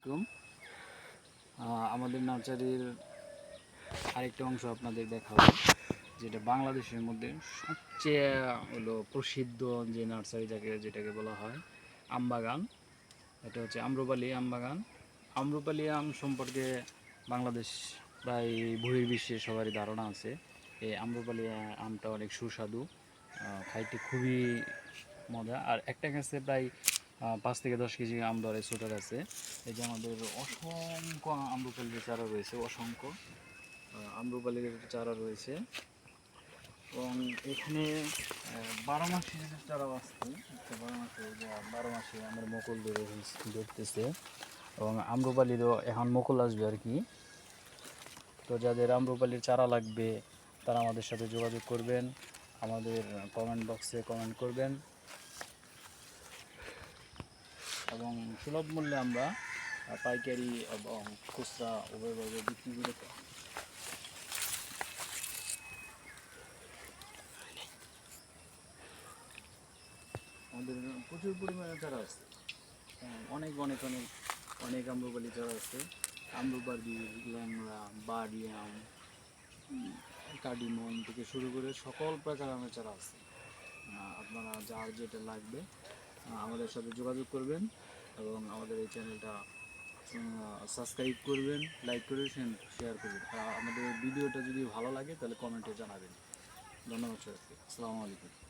আলাইকুম। আমাদের নার্সারির আরেকটা অংশ আপনাদের দেখাবো, যেটা বাংলাদেশের মধ্যে সবচেয়ে হলো প্রসিদ্ধ যে নার্সারি যেটাকে বলা হয় আমবাগান। এটা হচ্ছে আম্রপালি আমবাগান। আম্রপালি আম সম্পর্কে বাংলাদেশ প্রায় বহির্বিশ্বে সবারই ধারণা আছে। এই আম্রপালি আমটা অনেক সুস্বাদু, খাইতে খুবই মজা। আর একটা গাছে প্রায় 5 থেকে 10 কেজি আম ধরে ছোটো গাছে। এই যে আমাদের অসংখ্য আম্রপালির চারা রয়েছে, অসংখ্য আম্রপালির চারা রয়েছে। এবং এখানে 12 মাসি চারাও আসছে, 12 মাসে আমার মুকুল ধরতেছে এবং আম্রপালিরও এখন মুকুল আসবে আর কি। তো যাদের আম্রপালির চারা লাগবে তারা আমাদের সাথে যোগাযোগ করবেন, আমাদের কমেন্ট বক্সে কমেন্ট করবেন এবং সুলভ মূল্যে আমরা পাইকারি এবং খুচরা উভয়ভাবে বিক্রি করে থাকি। আমাদের প্রচুর পরিমাণে চারা আছে, অনেক অনেক অনেক অনেক আম্রপালি চারা আছে। আম্রপালি, ল্যাংড়া, বাড়ি আম, কাডিমন থেকে শুরু করে সকল প্রকার আমের চারা আছে। আপনারা যার যেটা লাগবে আমাদের সাথে যোগাযোগ করবেন এবং আমাদের এই চ্যানেলটা সাবস্ক্রাইব করবেন, লাইক করবেন, শেয়ার করবেন। আমাদের ভিডিওটা যদি ভালো লাগে তাহলে কমেন্টে জানাবেন। ধন্যবাদ সবাইকে। আসসালামু আলাইকুম।